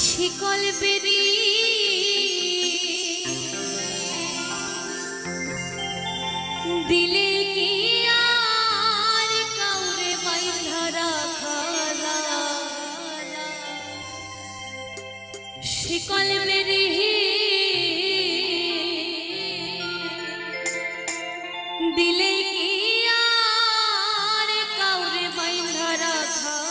শিকল বেরি দিলে কি আর কাউরে বাইন্ধা রাখা শিকল বেরি দিলে কি আর কাউরে বাইন্ধা রাখা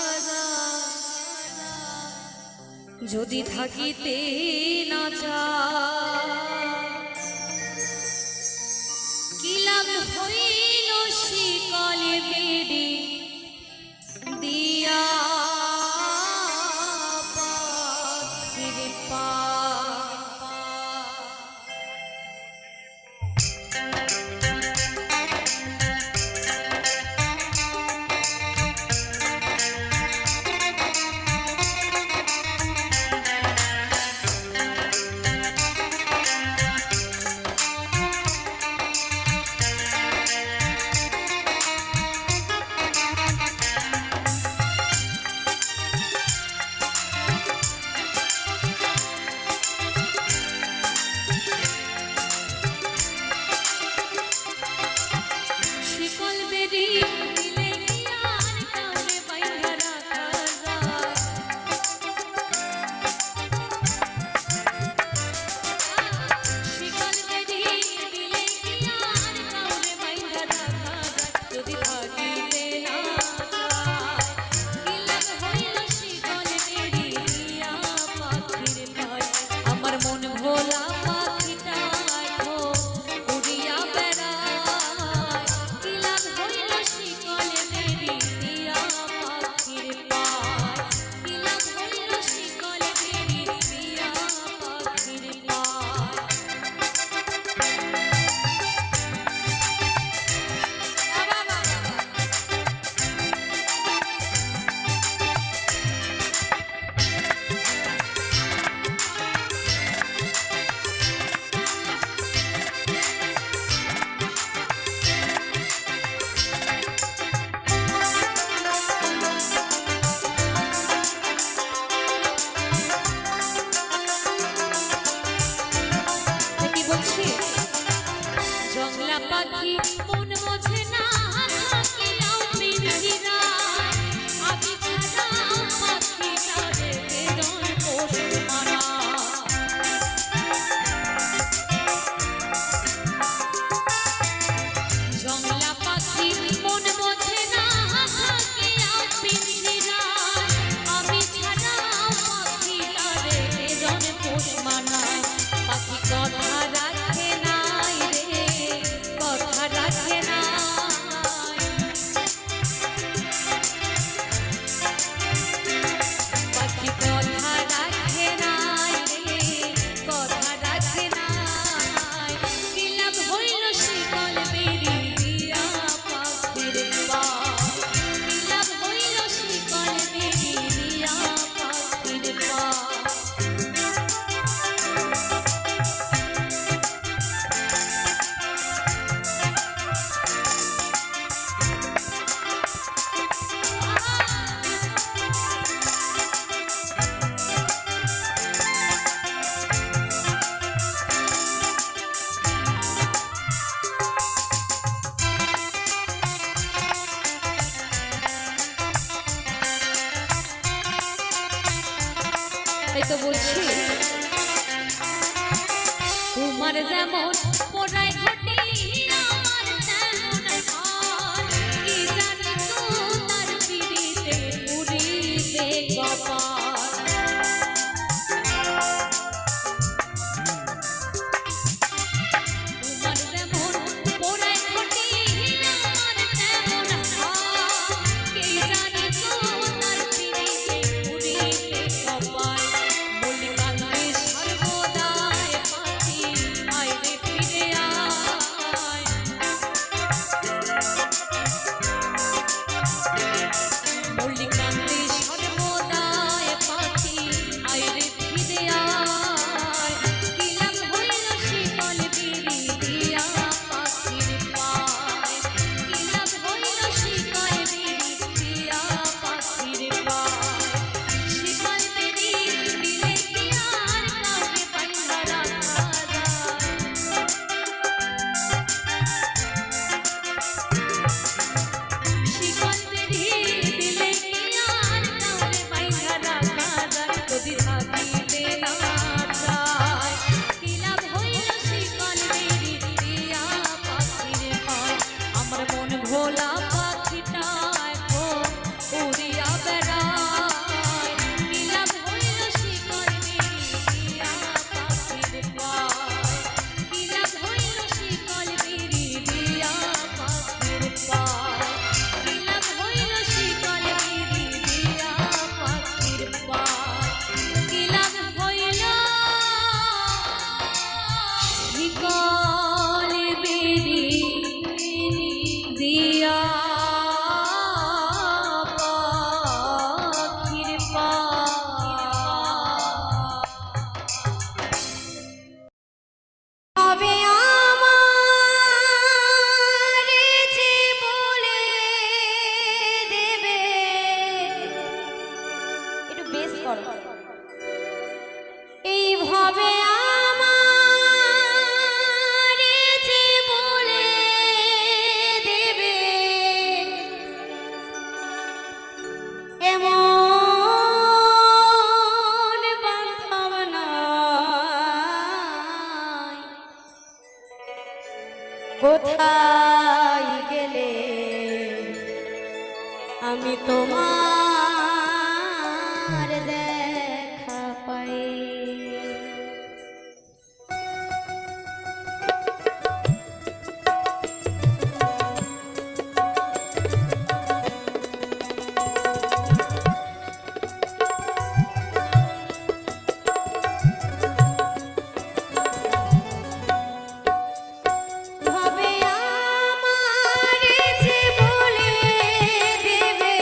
যদি থাকিতে না কি লাভ হইল শিকল বেরি দিয়া পাখির পা পাখি মন বোঝে না থাকিলাও পিঞ্জিরায় আমি ছাড়া পাখিটা রেখে জন পোষে মারা জংলা পাখি মন বোঝে না থাকিলাও পিঞ্জিরায় আমি ছাড়া পাখিটা রেখে জন পোষ মানায় পাখি কথা রাখে নাই রে কথা রাখে নাই পাখি কথা রাখে নাই রে কথা রাখে নাই কি লাভ হইল শিকল বেরি দিয়া পাখির পা কি লাভ হইল শিকল বেরি দিয়া পাখির পা তাই তো বলছি তোমার যেমন পোড়াই ঘটি আমার তেমন হাল কি জানি তো তার পিড়িতে পুরিবে কপাল তোমার যেমন পোড়াই ঘটি আমার তেমন হাল কি জানি তো তার পিড়িতে পুরিবে কপাল মল্লিকান্তি সর্বদাই পায় কি লাভ হইল নিকলে বেরি দিয়া পাখির তবে আমারে যে বলে দেবে, একটু বেশ করো, এইভাবে আমারে যে বলে দেবে, এমন বান্ধব নাই। কোথায় গেলে আমি তোমার দেখা পাই। ভাবে আমারে যে বলে দেবে,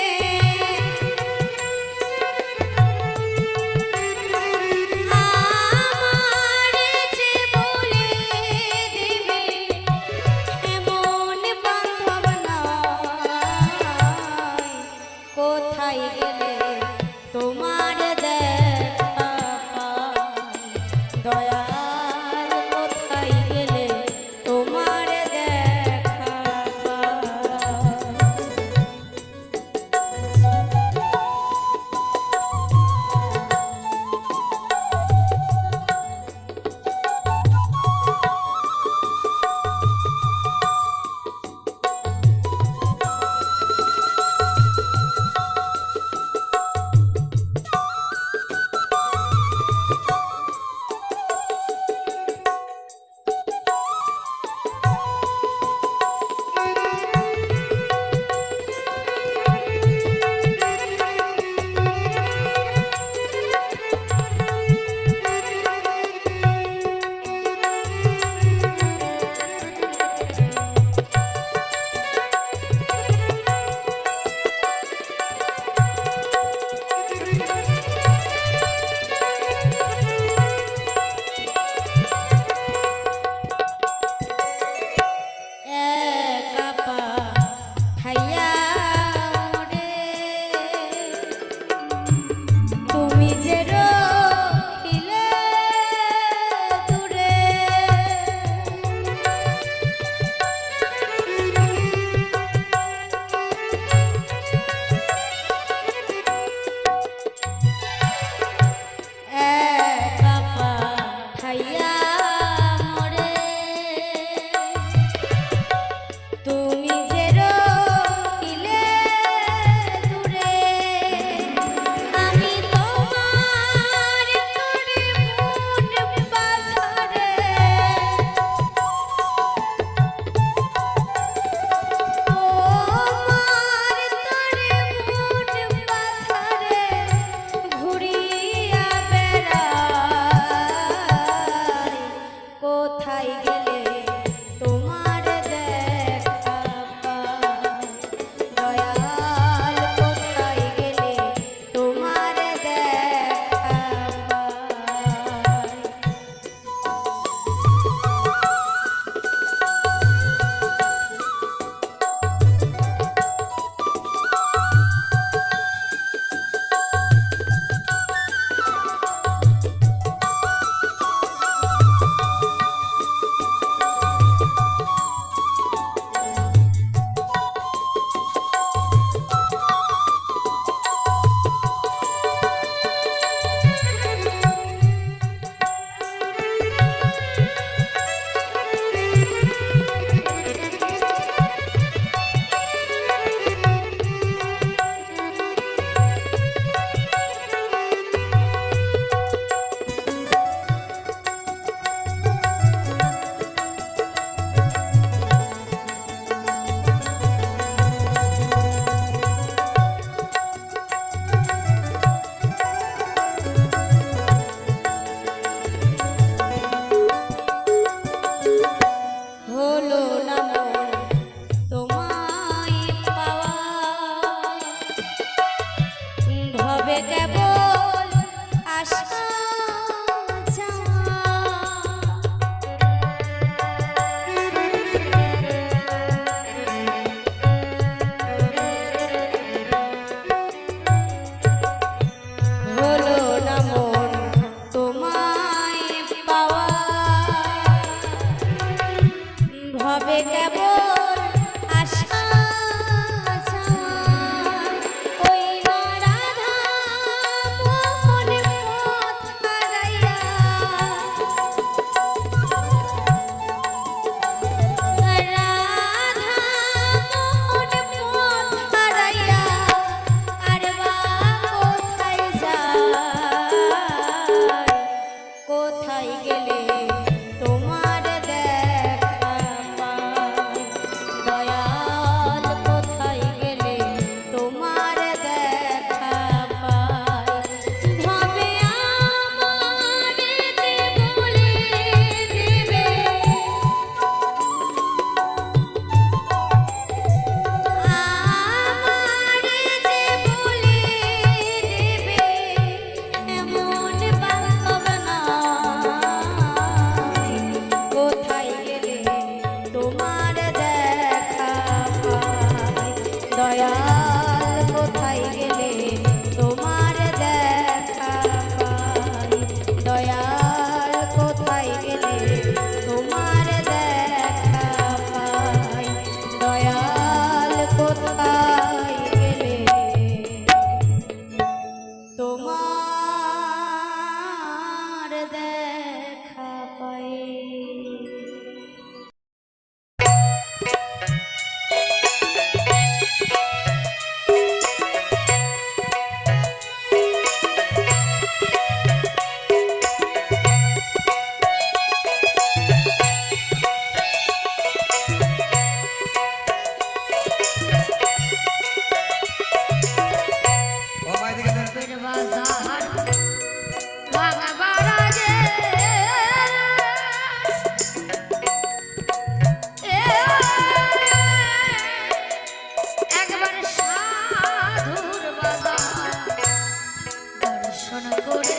দর্শন করে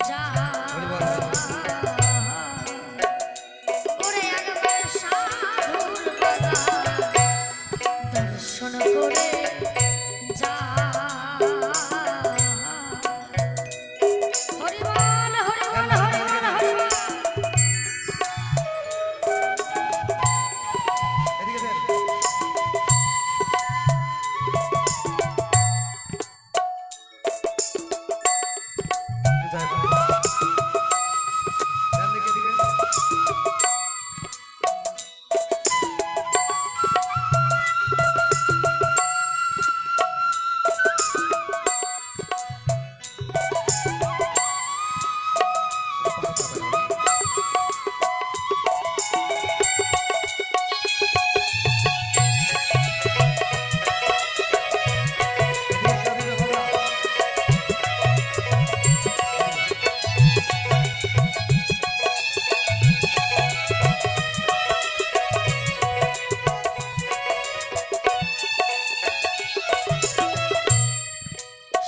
যা ওরে একবার সাধুর বাজার দর্শন করে যা হরিবল হরিবল হরিবল হরিবল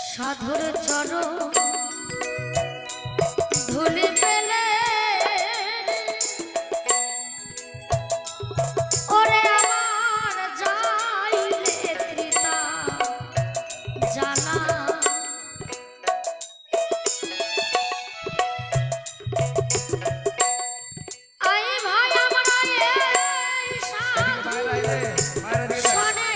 সাধুর চরণ ধুলি পেলে ওরে আমার যাইলে ত্রিতা জানা আই ভাই আমার এই সাধু শোনে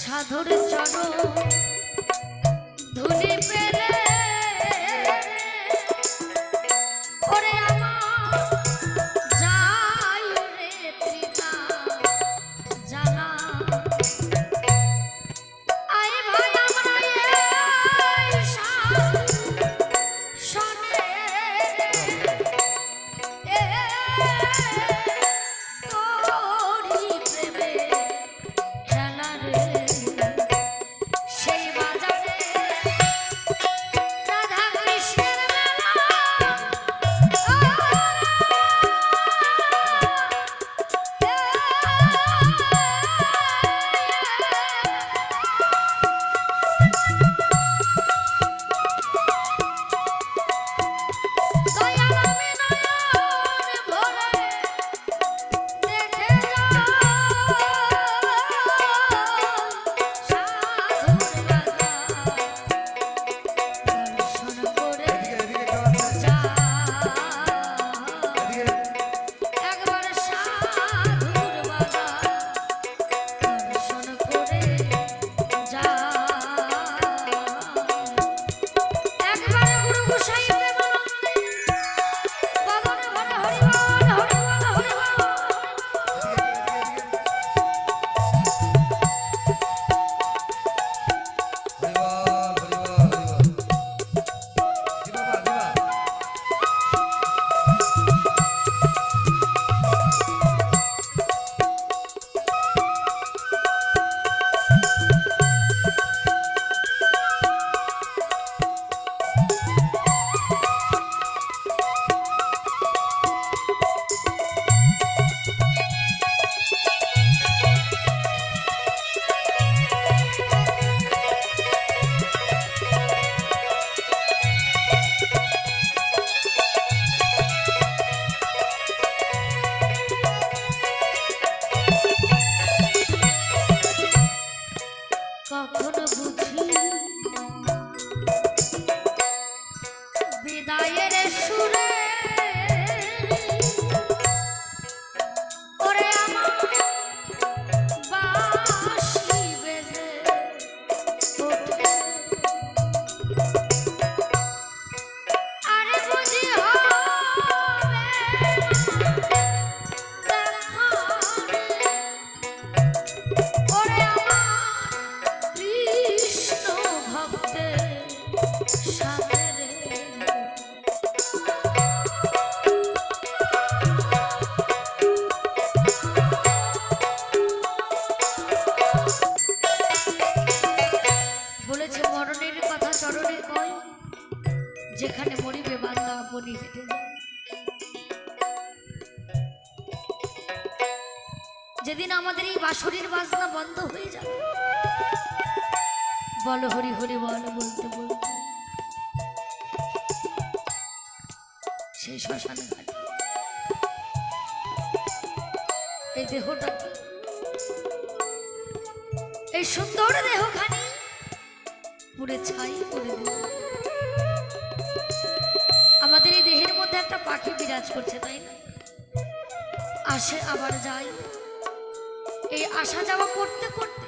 সাধুর চরণ ধুলি পেলে ওরে আমার যাই রে ত্রিতা জানা আই ভাই আমরা এই শোনে তোরি প্রেমে খেলা রে সেই বাজারে রাধা কৃষ্ণের মেলা দয়াল আমি নয়ন ভরে দেখে সাধুর বাজার দর্শন করে যা একবার সাধুর বাজার দর্শন করে যা একবার গুরু গোসাই প্রেমানন্দে বদনে ভরে হরিবল হরিবল হরিবল কখনো বুঝি বিদায়ের সুরে ওরে আমার বাঁশি বেজে ওঠে আরে বুঝি হবে দেখা ওরে আমার কৃষ্ণ ভক্তের সাথে রে যেখানে মরিবে বান্দা আপনি হেঁটে যায়। যেদিন আমাদের এই বাঁশরীর বাজনা বন্ধ হয়ে যাবে, বল হরি হরি বল বলতে বলতে সেই শ্মশানে ঘাটে এই দেহটা, এই সুন্দর দেহখানি পুরে ছাই করে দেব। আমাদের এই দেহের মধ্যে একটা পাখি বিরাজ করছে, তাই না? আসে আবার যায়, এই আসা যাওয়া করতে করতে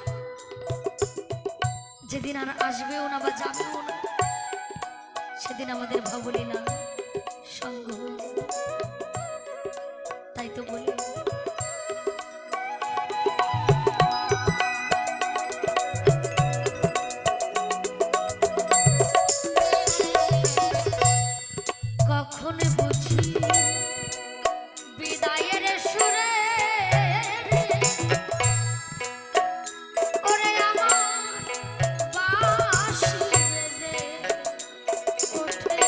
যেদিন আর আসবেও না বা যাবেও না, সেদিন আমাদের ভবলীলা সঙ্গ হয়ে যাবে। তাই তো বলি কখন বুঝি বিদায়ের সুরে ওরে আমার বাঁশি বেজে ওঠে।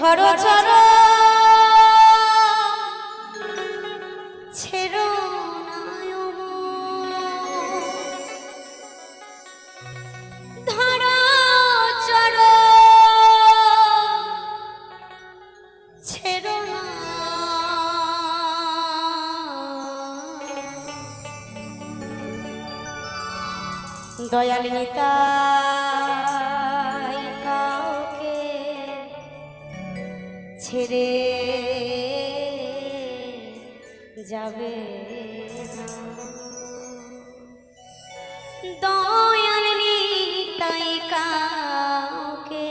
ধরো চরো ছেড়ো নায় ধরো চরো ছেড়ো না দয়াল নিতাই কাউকে ছেড়ে যাবে না দয়াল নিতাই কাউকে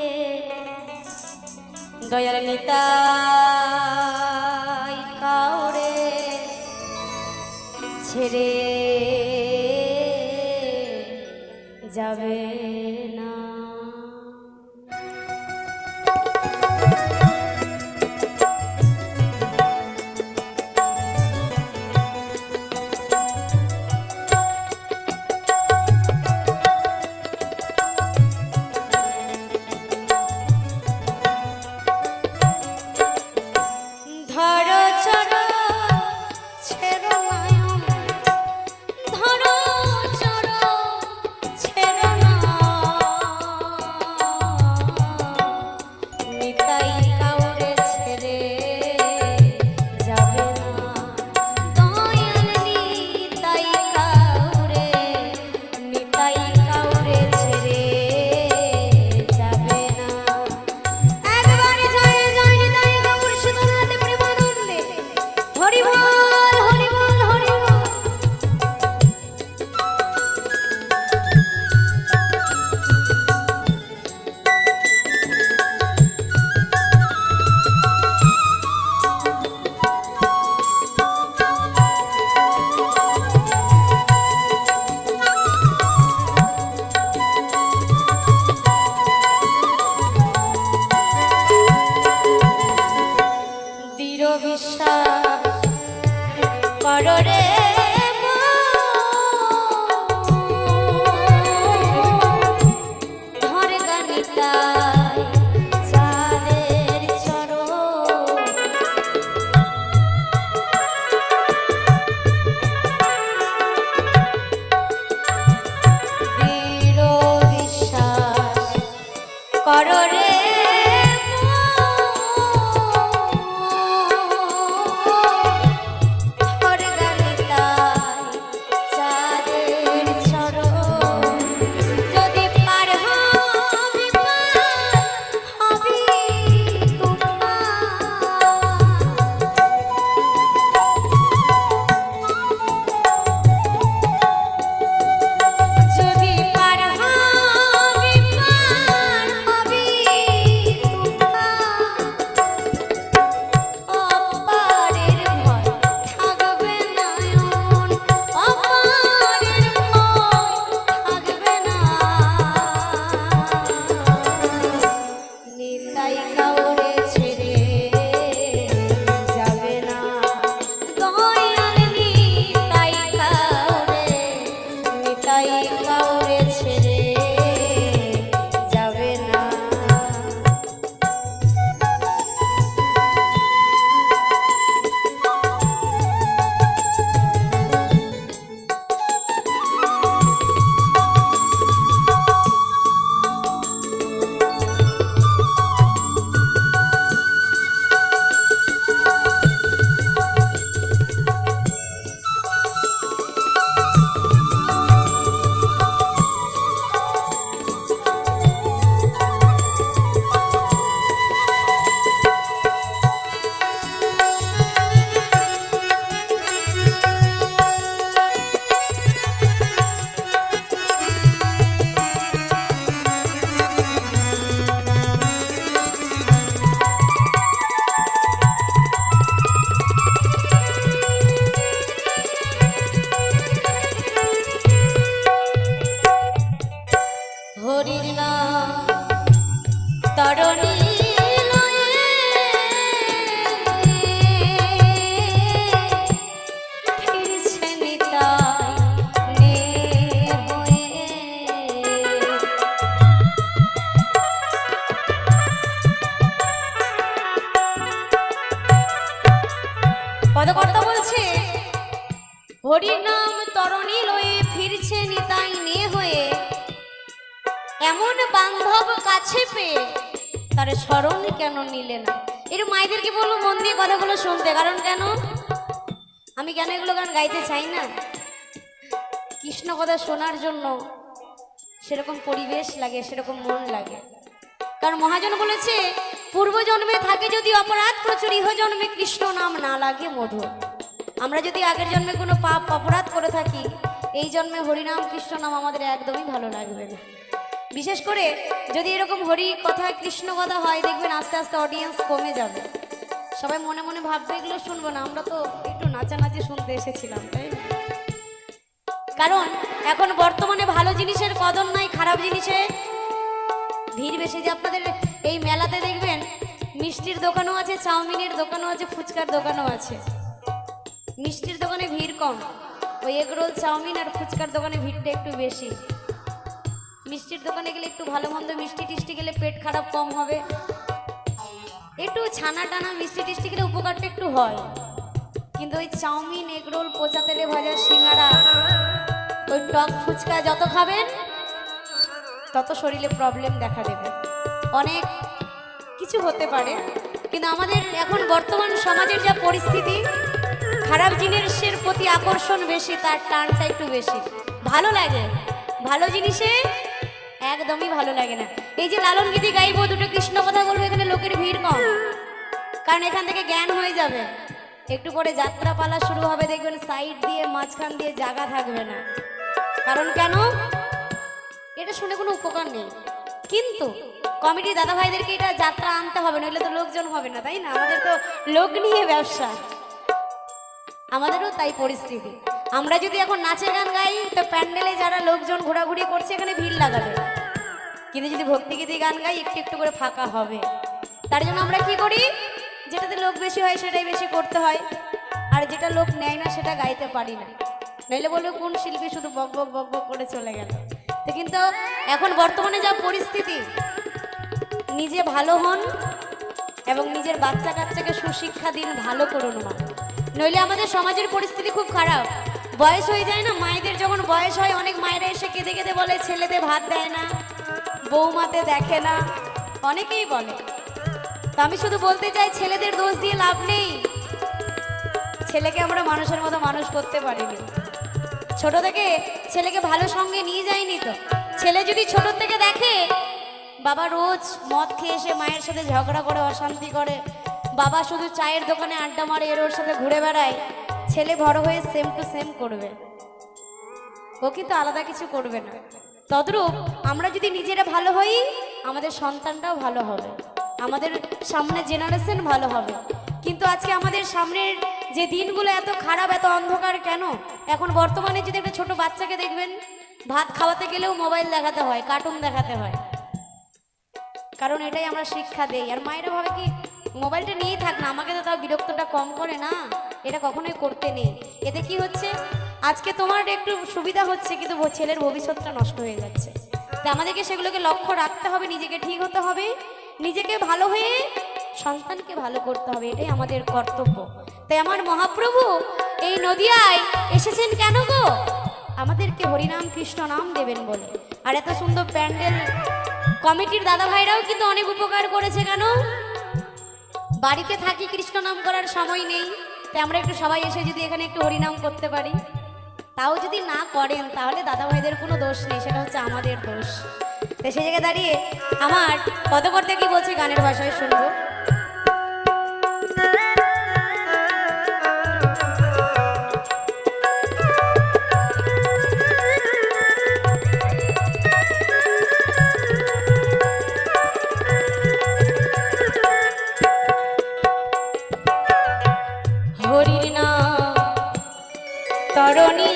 দয়াল নিতাই কাউরে ছেড়ে যাবে না ধরো চরো ছেড়ো নায় ধরো চরো ছেড়ো না নিতাই কাউরে ছেড়ে যাবে না দয়াল নিতাই কাউরে ছেড়ে যাবে না একবারে জয় জয় নিতাই গৌর সুধনাতে প্রেমানন্দে হরি বল হরি বল হরি বল দৃঢ় বিশ্বাস করো রে ধরে গানিতাই চাঁদের চরণ দৃঢ় বিশ্বাস করো রে হরিনাম তরণী লয়ে ফিরছে নিতাই নে হয়ে, এমন বান্ধব কাছে পেয়ে তার স্মরণ কেন নিলে না? একটু মায়েদেরকে বলবো মন দিয়ে কথাগুলো শুনতে। কারণ কেন আমি কেন এগুলো গান গাইতে চাই না, কৃষ্ণ কথা শোনার জন্য সেরকম পরিবেশ লাগে, সেরকম মন লাগে। কারণ মহাজন বলেছে, পূর্বজন্মে থাকে যদি অপরাধ প্রচুর, ইহজন্মে কৃষ্ণ নাম না লাগে মধুর। আমরা যদি আগের জন্মে কোনো পাপ অপরাধ করে থাকি, এই জন্মে হরিনাম কৃষ্ণ নাম আমাদের একদমই ভালো লাগবে না। বিশেষ করে যদি এরকম হরি কথা কৃষ্ণ কথা হয়, দেখবেন আস্তে আস্তে অডিয়েন্স কমে যাবে। সবাই মনে মনে ভাববে এগুলো শুনবো না, আমরা তো একটু নাচানাচি শুনতে এসেছিলাম, তাই না? কারণ এখন বর্তমানে ভালো জিনিসের কদর নাই, খারাপ জিনিসে ভিড় বেশি। যে আপনাদের এই মেলাতে দেখবেন মিষ্টির দোকানও আছে, চাউমিনের দোকানও আছে, ফুচকার দোকানও আছে। মিষ্টির দোকানে ভিড় কম, ওই এগরোল চাউমিন আর ফুচকার দোকানে ভিড়টা একটু বেশি। মিষ্টির দোকানে গেলে একটু ভালো মন্দ মিষ্টি টিষ্টি গেলে পেট খারাপ কম হবে, একটু ছানা টানা মিষ্টি টিষ্টি গেলে উপকারটা একটু হয়। কিন্তু ওই চাউমিন, এগরোল, পচা তেলে ভাজা, সিঙ্গারা, ওই টক ফুচকা যত খাবেন তত শরীরে প্রবলেম দেখা দেবে, অনেক কিছু হতে পারে। কিন্তু আমাদের এখন বর্তমান সমাজের যা পরিস্থিতি, খারাপ জিনিসের প্রতি আকর্ষণ বেশি, তার টানটা একটু বেশি। ভালো লাগে, ভালো জিনিসে একদমই ভালো লাগে না। এই যে লালন গীতি গাইবো, দুটো কৃষ্ণ কথা বলবো, এখানে লোকের ভিড় কম, কারণ এখান থেকে জ্ঞান হয়ে যাবে। একটু পরে যাত্রা পালা শুরু হবে, দেখবেন সাইড দিয়ে মাঝখান দিয়ে জায়গা থাকবে না। কারণ কেন, এটা শুনে কোনো উপকার নেই। কিন্তু কমিটির দাদা ভাইদেরকে এটা যাত্রা আনতে হবে, নইলে তো লোকজন হবে না, তাই না? আমাদের তো লোক নিয়ে ব্যবসা, আমাদেরও তাই পরিস্থিতি। আমরা যদি এখন নাচে গান গাই, তো প্যান্ডেলে যারা লোকজন ঘোরাঘুরি করছে এখানে ভিড় লাগাবে। কিন্তু যদি ভক্তিগীতি গান গাই, একটু একটু করে ফাঁকা হবে। তার জন্য আমরা কি করি, যেটাতে লোক বেশি হয় সেটাই বেশি করতে হয়, আর যেটা লোক নেয় না সেটা গাইতে পারি না। নইলে বলবে কোন শিল্পী শুধু বক বক বক বক করে চলে গেল। তো কিন্তু এখন বর্তমানে যা পরিস্থিতি, নিজে ভালো হন এবং নিজের বাচ্চা কাচ্চাকে সুশিক্ষা দিন, ভালো করুন মা। নইলে আমাদের সমাজের পরিস্থিতি খুব খারাপ। বয়স হয়ে যায় না, মায়েদের যখন বয়স হয়, অনেক মায়েরা এসে কেঁদে কেঁদে বলে ছেলেদের ভাত দেয় না, বৌমাতে দেখে না, অনেকেই বলে। তো আমি শুধু বলতে চাই, ছেলেদের দোষ দিয়ে লাভ নেই। ছেলেকে আমরা মানুষের মতো মানুষ করতে পারিনি, ছোট থেকে ছেলেকে ভালো সঙ্গে নিয়ে যায়নি। তো ছেলে যদি ছোট থেকে দেখে বাবা রোজ মদ খেয়ে এসে মায়ের সাথে ঝগড়া করে, অশান্তি করে, বাবা শুধু চায়ের দোকানে আড্ডা মারে, এর ওর সাথে ঘুরে বেড়ায়, ছেলে বড় হয়ে সেম টু সেম করবে, ও কিন্তু আলাদা কিছু করবে না। তদ্রূপ আমরা যদি নিজেরা ভালো হই, আমাদের সন্তানটাও ভালো হবে, আমাদের সামনে জেনারেশন ভালো হবে। কিন্তু আজকে আমাদের সামনের যে দিনগুলো এত খারাপ, এত অন্ধকার কেন? এখন বর্তমানে যদি একটা ছোট বাচ্চাকে দেখবেন, ভাত খাওয়াতে গেলেও মোবাইল দেখাতে হয়, কার্টুন দেখাতে হয়, কারণ এটাই আমরা শিক্ষা দেই। আর মায়েরা ভাবে কি মোবাইলটা নিয়েই থাক না, আমাকে তো তাও বিরক্তটা কম করে না, এটা কখনোই করতে নেই। এতে কি হচ্ছে, আজকে তোমার একটু সুবিধা হচ্ছে, কিন্তু ছেলের ভবিষ্যৎটা নষ্ট হয়ে যাচ্ছে। তো আমাদেরকে সেগুলোকে লক্ষ্য রাখতে হবে, নিজেকে ঠিক হতে হবে, নিজেকে ভালো হয়ে সন্তানকে ভালো করতে হবে, এটাই আমাদের কর্তব্য। তাই আমার মহাপ্রভু এই নদিয়ায় এসেছেন কেন গো? আমাদেরকে হরিনাম কৃষ্ণ নাম দেবেন বলে। আর এত সুন্দর প্যান্ডেল কমিটির দাদা ভাইরাও কিন্তু অনেক উপকার করেছে। কেন? বাড়িতে থাকি, কৃষ্ণ নাম করার সময় নেই, তাই আমরা একটু সবাই এসে যদি এখানে একটু হরিনাম করতে পারি, তাও যদি না করেন তাহলে দাদা ভাইদের কোনো দোষ নেই, সেটা হচ্ছে আমাদের দোষ। তাই সেই জায়গায় দাঁড়িয়ে আমার পদকর্তা কি বলছে গানের ভাষায় শুনবো। হরির নাম তরণী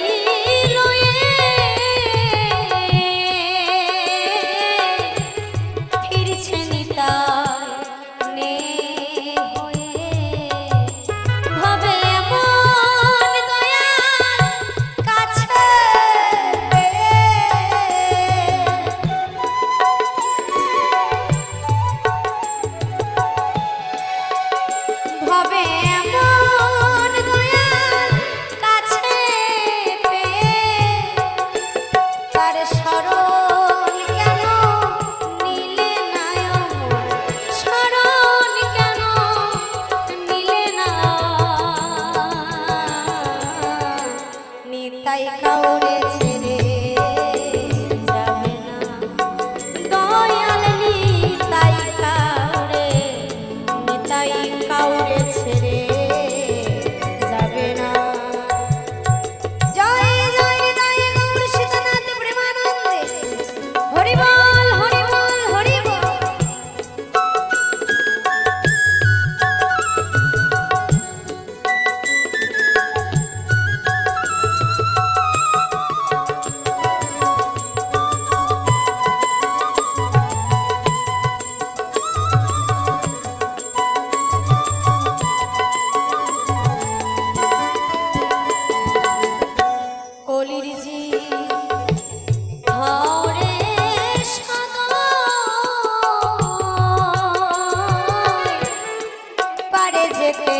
যেতে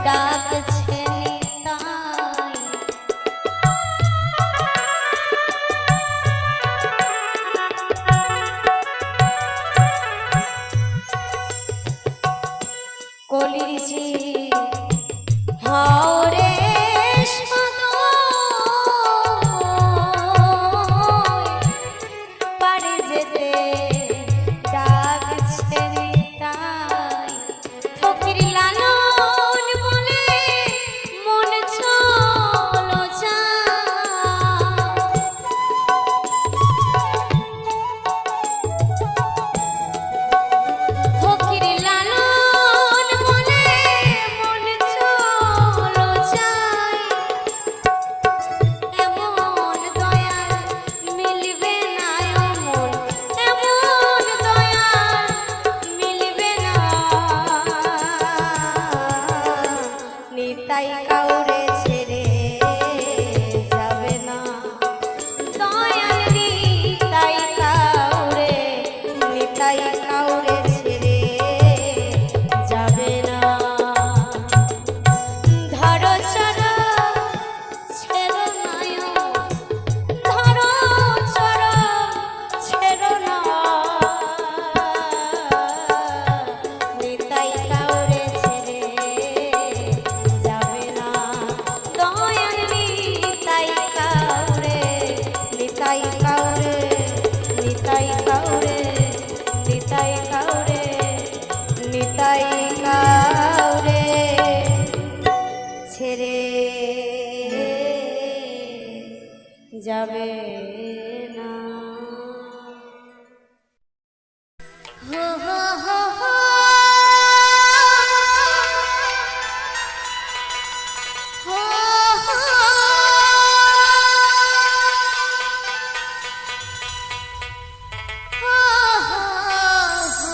ডাকছে নিতাই। কলির জি হাওরে পারে যেতে ডাকছে নিতাই। ফকির লালন বলে মন চলো যায়। ফকির লালন বলে মন চলো যায়। এমন দয়াল মিলবে না অমন, এমন দয়াল মিলবে না। নিতাই কাউরে ছেড়ে যাবে না। দয়াল নিতাই কাউরে, নিতাই কাউরে ছেড়ে যাবে না। ধরো চরো ছেড়ো নয়ন, ধরো চরো ছেড়ো না। নিতাই কাউরে ছেড়ে যাবে না। দয়াল নিতাই কাউরে, নিতাই কাউরে, নিতাই কাউরে, নিতাই কাউরে, নিতাই কাউরে ছেড়ে যাবে না। হো হো হো হো। হো হো। হো হো হো।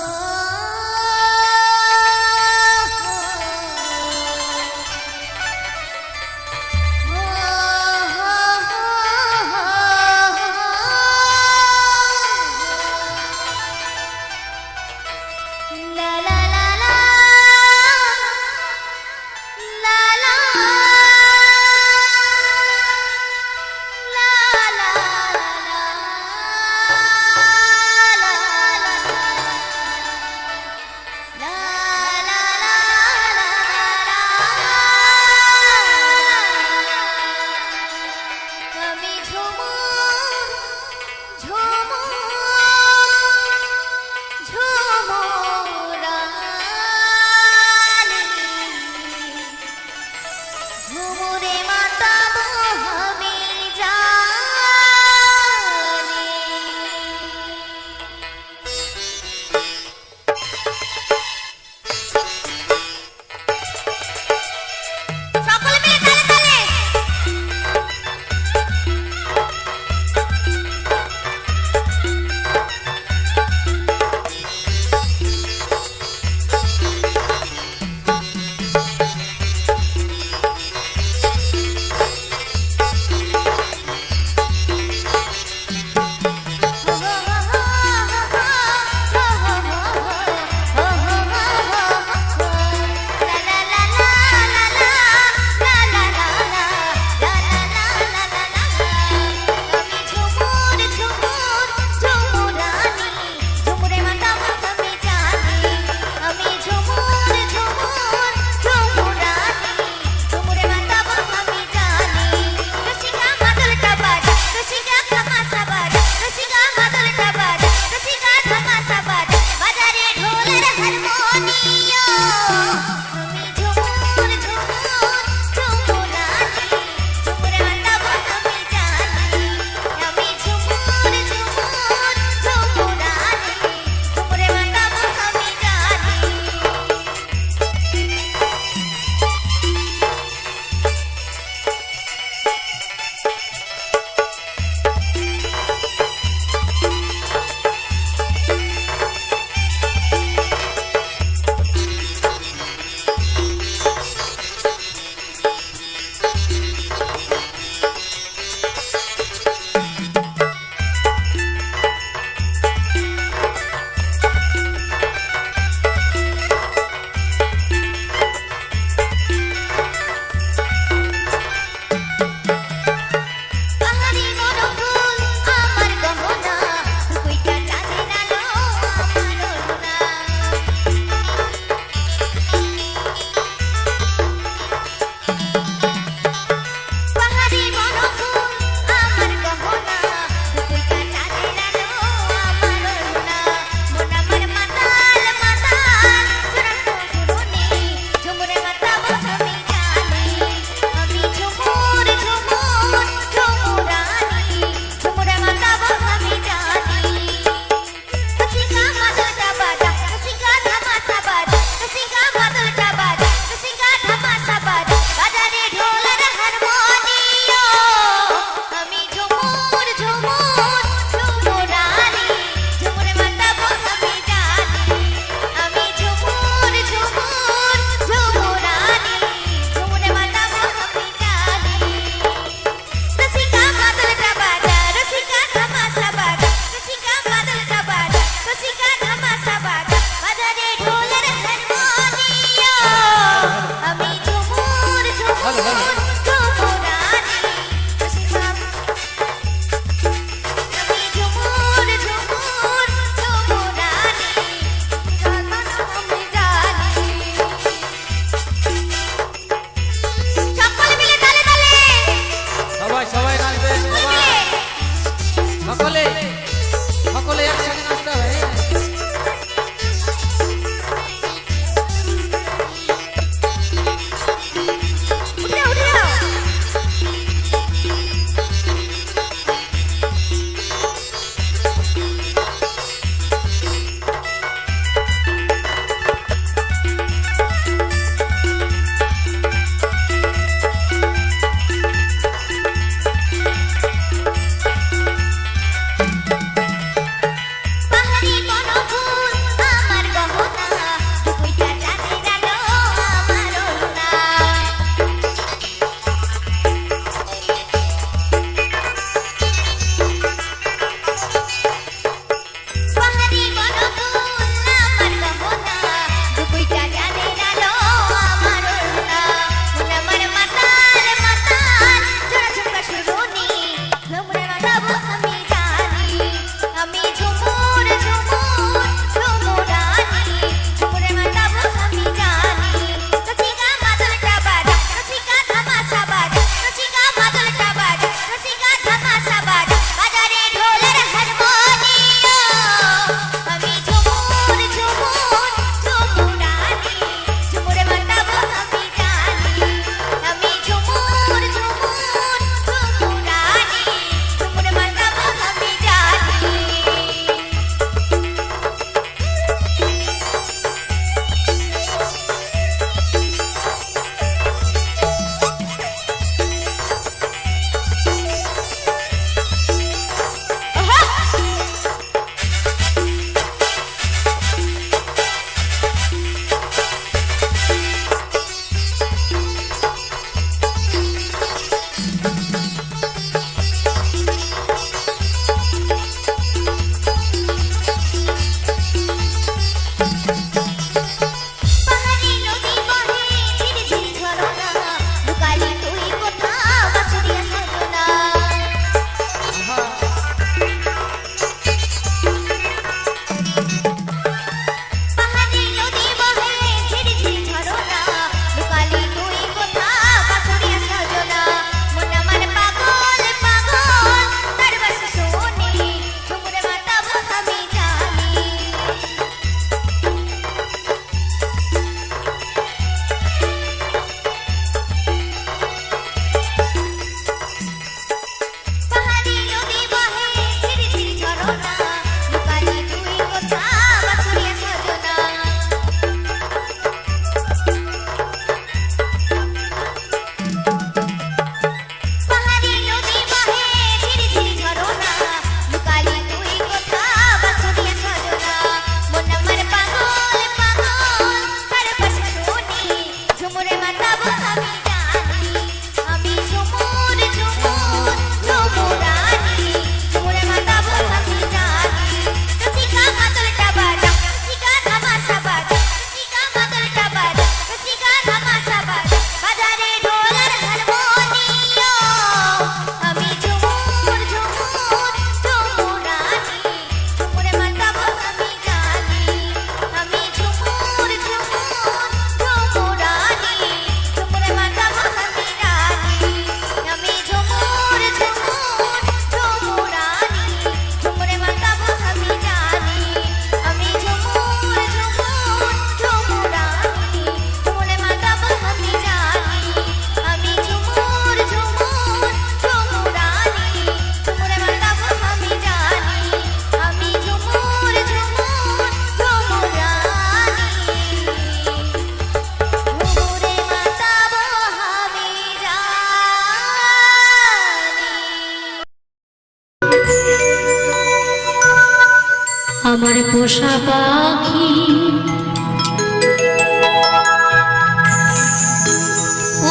আমার পোষা পাখি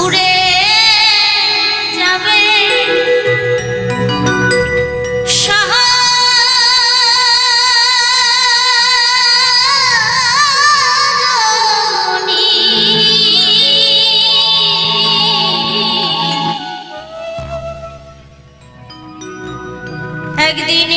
উড়ে যাবে শহরে একদিন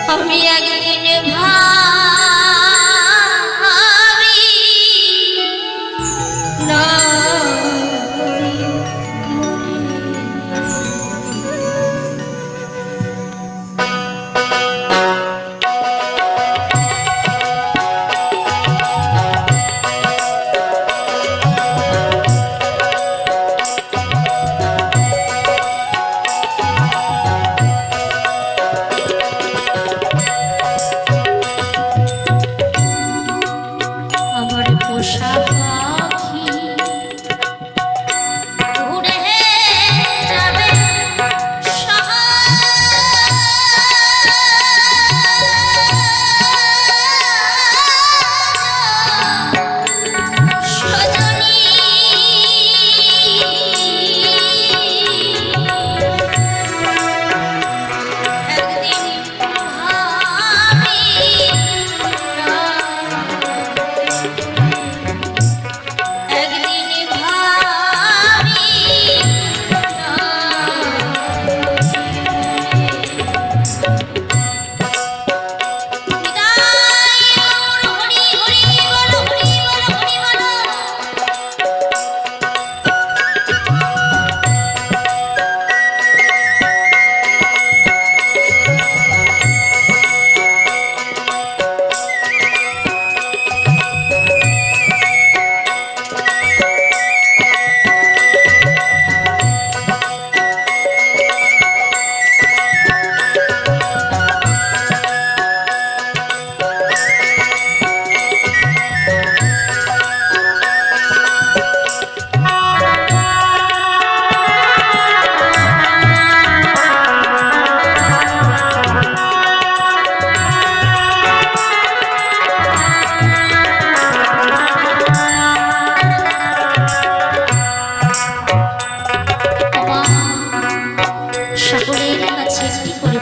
আমি একদিন ভাবি না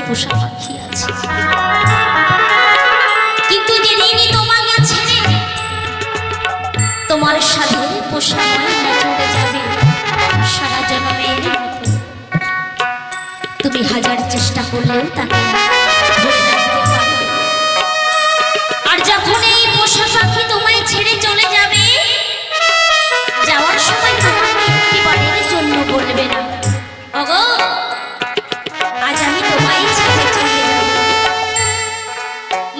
পোষা পাখি আছে, কিন্তু যেদিনই তোমাকে ছেড়ে তোমার সাথে পোষা চলে যাবে সারা জন্মের মতো, তুমি হাজার চেষ্টা করলেও তাকে ধরে রাখতে পারবে। আর যখন এই পোষা পাখি তোমায় ছেড়ে চলে যাবে, যাওয়ার সময় তোমাকে একটিবারের জন্য বলবে না, ওগো আজ আমি তোমায় ছেড়ে চলে যাব।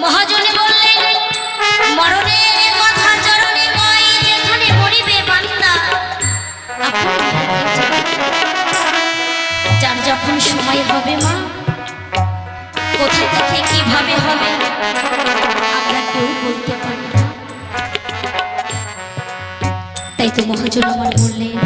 মহাজনে বললেন, মরণের কথা চরণে কয়, যেখানে মরিবে বান্দা যার যখন সময় হবে মা, কোথা থেকে কিভাবে হবে আমরা কেউ বলতে পারি না। তাই তো মহাজন আমার বললেন,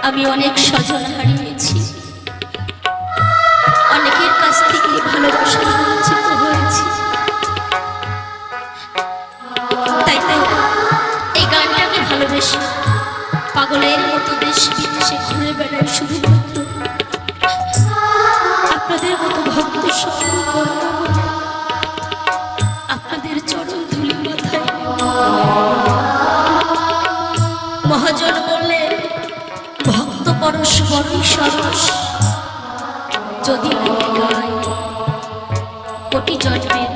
আমি অনেক স্বজন হারিয়েছি, অনেকের কাছ থেকে ভালোবাসা বঞ্চিত হয়েছি। তাই তাই এই গানটাকে ভালোবেসে পাগলের মতো দেশ বিদেশে ঘুরে বেড়াই, শুধুমাত্র আপনাদের মতো ভক্ত সঙ্গ করব বলে, আপনাদের চরণ ধুলি মাথায়। মহাজন বললেন, ভক্ত পরশ বড়ই সরস, যদি আমি গাই কোটি জন্মের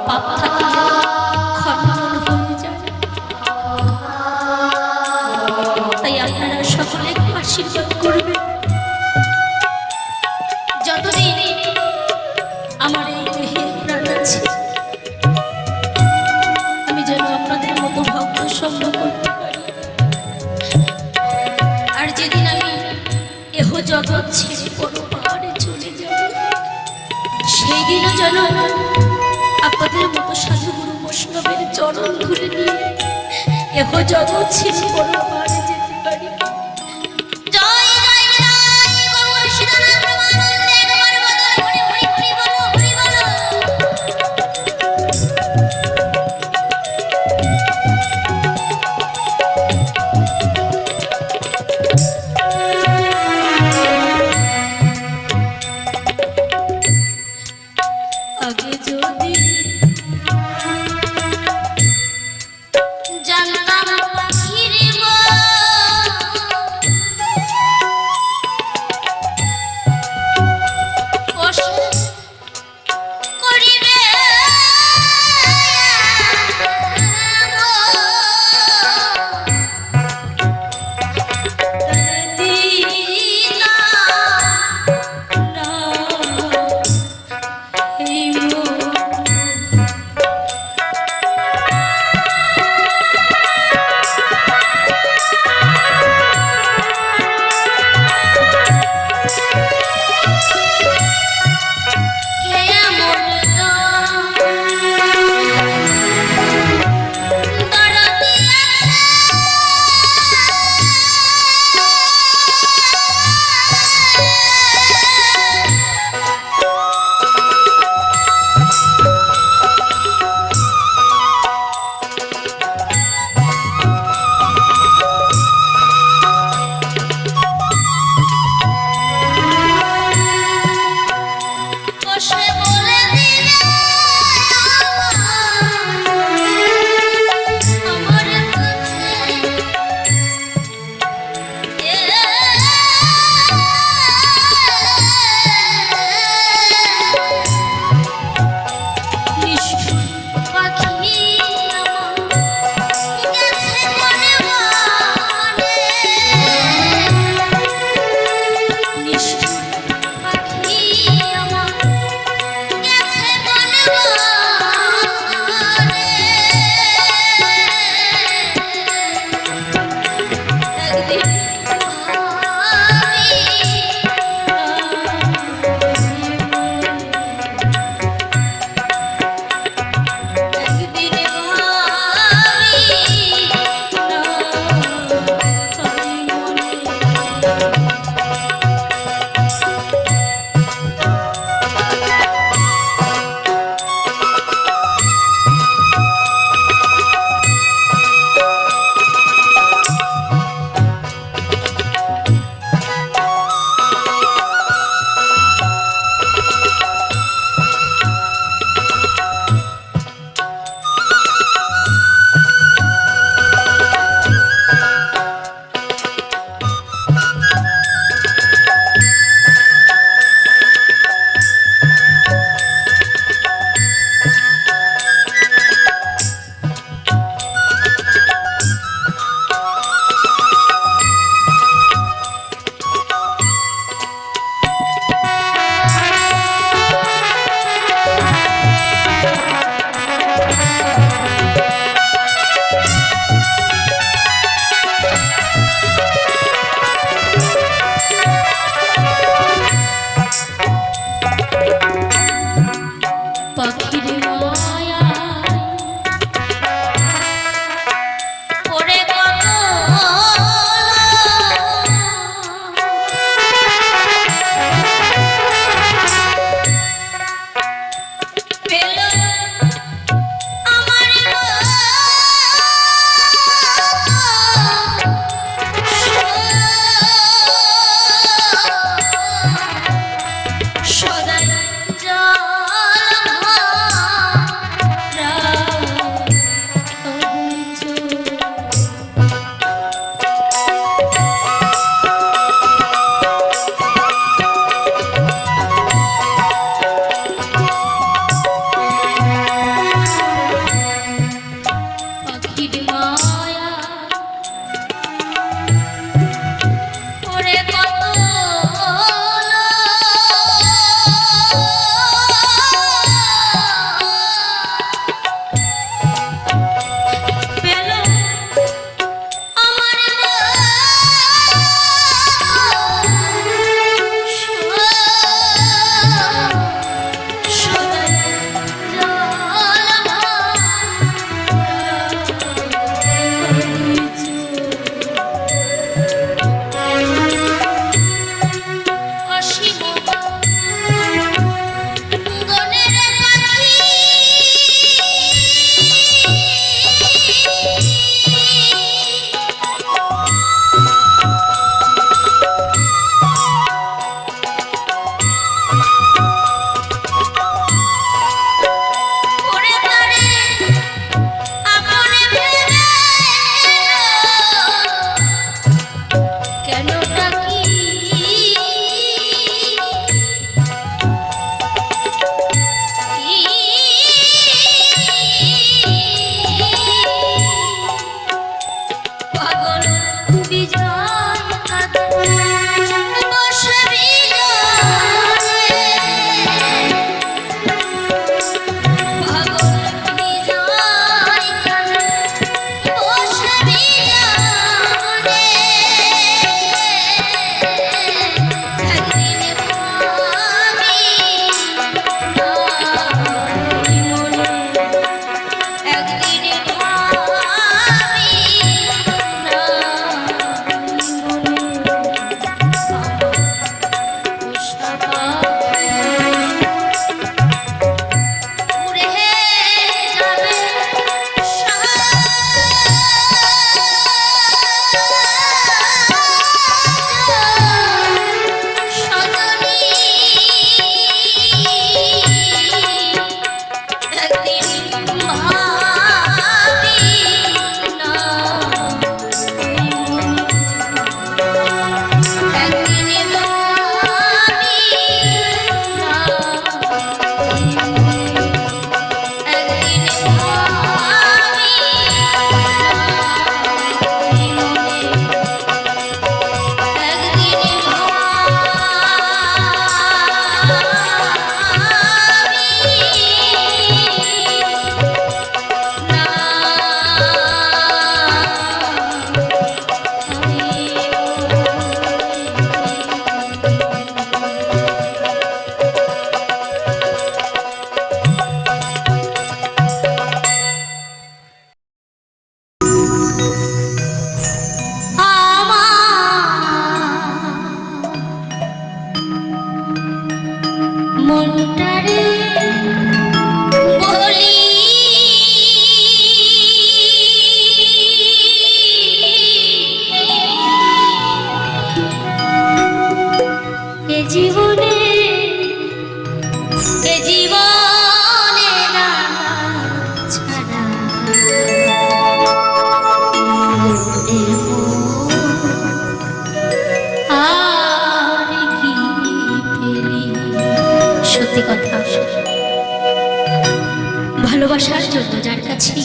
পাপ থাকলে খণ্ডন হয়ে যায়। তাই আপনারা সকলে আশীর্বাদ করবেন, যতদিন আমার এই দেহে প্রাণ আছে আমি যেন আপনাদের মতো ভক্ত সঙ্গ করতে পারি। আর যেদিন আমি এহ জগৎ ছেড়ে বড় পাহাড়ে চলে যাব, সেই দিনও যেন আপনাদের মতো সাধুগুরু বৈষ্ণবের চরণ ধরে নিয়ে এহ জগৎ ছেড়ে বড় পাহাড়ে যেতে পারি। জয় জয় জয় গৌর সীতানাথ প্রেমানন্দে একবার বলো হরি হরি হরি বলো, হরি বলো। আগে যদি জানতাম পাখির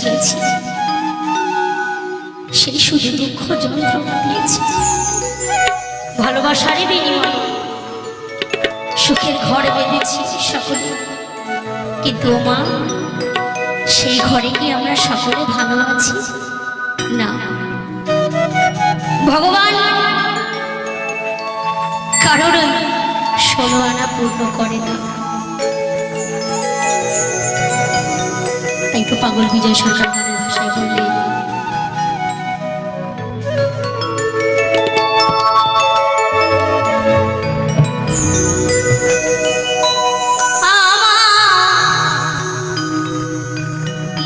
দিয়েছি, সেই শুধু দুঃখ যন্ত্রণা দিয়েছে। ভালোবাসারই বিনিময়ে সুখের ঘর বেঁধেছি সকলে, কিন্তু মা সেই ঘরে কি আমরা সকলে ভালো আছি? না, ভগবান কারোর 16 আনা পূর্ণ করে না। তাই তো পাগল বিজয় সরকার গানের ভাষায় বললেন,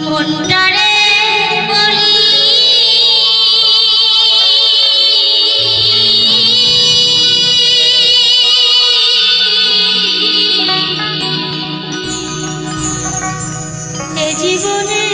মনটারে বলি এ জীবনে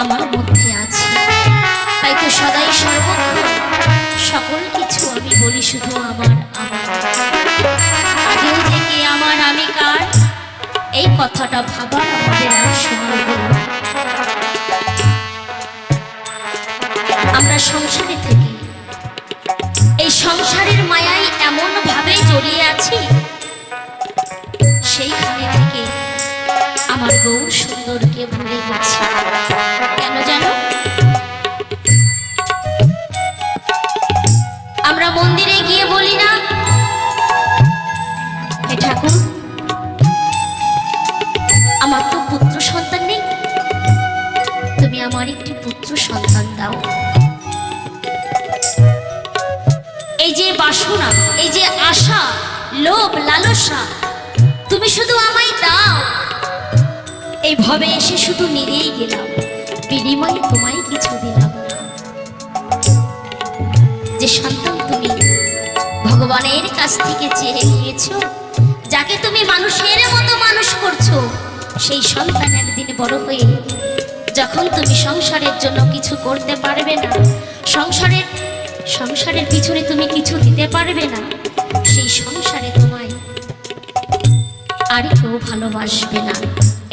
আমার মধ্যে আছে। তাই তো সদাই সর্বক্ষণ সকল কিছু আমি বলি শুধু আমার আমার। আগেও থেকে আমার আমি কার এই কথাটা ভাবার আমাদের আর সময় হলো না। আমরা সংসারে থেকে এই সংসারের মায়ায় এমন ভাবে জড়িয়ে আছি, সেইখানে থেকে আমার গৌর সুন্দরকে ভুলে গেছি। কেন জানো? আমরা মন্দিরে গিয়ে বলি না, হে ঠাকুর আমার তো পুত্র সন্তান নেই, তুমি আমার একটি পুত্র সন্তান দাও। এই যে বাসনা, এই যে আশা, লোভ, লালসা, তুমি শুধু আমায় দাও। এইভাবে এসে শুধু নিয়েই গেলাম, বিনিময়ে তোমায় কিছু দিলাম না। যে সন্তান তুমি ভগবানের কাছ থেকে চেয়ে নিয়েছো, যাকে তুমি মানুষের মতো মানুষ করছো, সেই সন্তান একদিন বড় হয়ে যখন তুমি সংসারের জন্য কিছু করতে পারবে না, সংসারের পিছনে তুমি কিছু দিতে পারবে না, সেই সংসারে তোমায় আর কেউ ভালোবাসবে না।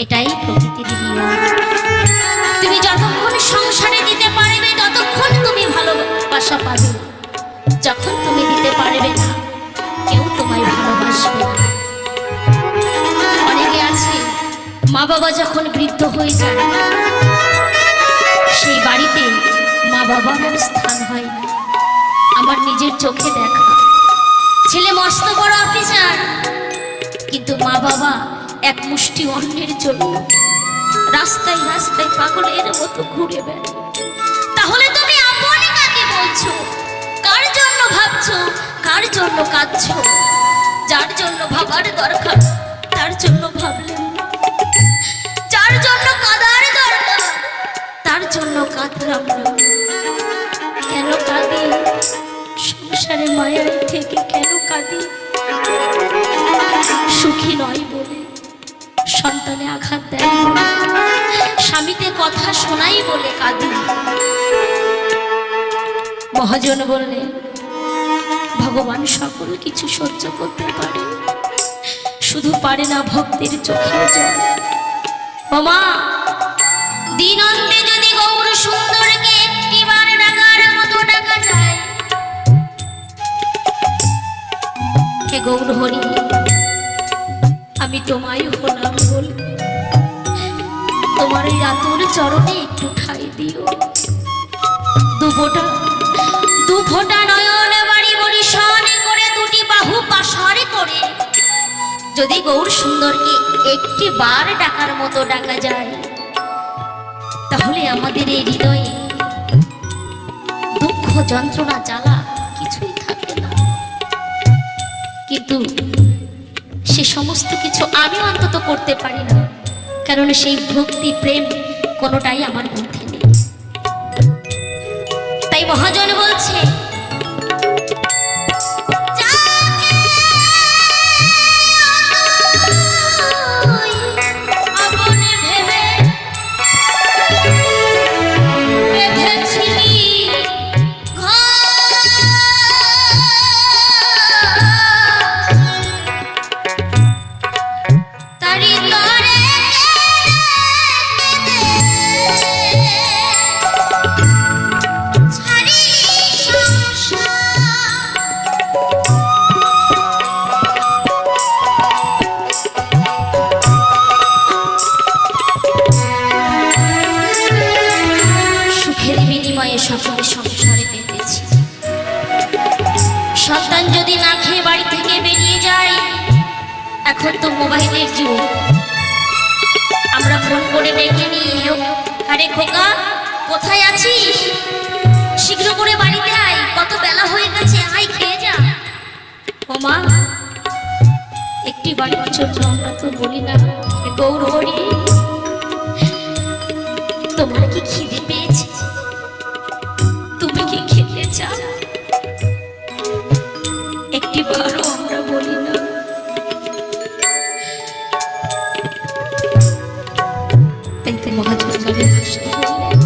এটাই প্রকৃতির নিয়ম। তুমি যতক্ষণ সংসারে দিতে পারবে ততক্ষণ তুমি ভালোবাসা পাবে। যখন তুমি দিতে পারবে না, কেউ তোমায় ভালোবাসবে না। অনেকে আছে মা বাবা যখন বৃদ্ধ হয়ে যায়, সেই বাড়িতে মা বাবার আর স্থান হয় না। আমার নিজের চোখে দেখা, ছেলে মস্ত বড় অফিসার, কিন্তু মা বাবা এক মুষ্টি অন্নের জন্য রাস্তায় রাস্তায় পাগলের মতো ঘুরে বেড়ায়। তাহলে তুমি আপনি কাকে বলছো? কার জন্য ভাবছো? কার জন্য কাঁদছো? যার জন্য ভাবার দরকার তার জন্য ভাবলেন না, যার জন্য কাঁদার দরকার তার জন্য কাঁদলাম না। কেন কাঁদি? সংসারে মায়ের থেকে কেন কাঁদি? সুখী নয় বলে, সন্তানে আঘাত দেয় বলে, স্বামীতে কথা শোনাই বলে কাঁদি। মহাজন বললে ভগবান সকল কিছু সহ্য করতে পারে, শুধু পারে না ভক্তের চোখের জল। ওমা, দিন অন্তে যদি গৌর সুন্দরকে একটিবার ডাকার মতো ডাকা যায়, হে গৌর হরি আমি তোমায় হলাম বল, তোমার এই আতুর চরণে একটু ঠাই দিও। দু ফোঁটা নয়ন বাড়ি বরিশানে করে, দুটি বাহু পাশারে করে যদি গৌর সুন্দরকে একটি বার ডাকার মতো ডাকা যায়, তাহলে আমাদের এই হৃদয়ে দুঃখ যন্ত্রণা জ্বালা কিছুই থাকে না। কিন্তু সে সমস্ত কিছু আমি অন্তত করতে পারি না, কারণ সেই ভক্তি প্রেম কোনোটাই আমার মধ্যে নেই। তাই মহাজন বলছে সকলে সংসারে পেতেছি। সন্তান যদি না খেয়ে বাড়ি থেকে বেরিয়ে যায়, এখন তো মোবাইলের যুগ, আমরা ফোন করে ডেকে নিয়ে, আরে খোকা কোথায় আছিস, শীঘ্র করে বাড়িতে আয়, কত বেলা হয়ে গেছে, আয় খেয়ে যা। ওমা, একটি বাড়ির জন্য আমরা তো বলি না গৌর হরি তোমার কি খিদে পেয়েছে, তুমি কি খেতে চাও, একটি বারও আমরা বলি না। তাই তো মহাজন ভাষা বললেন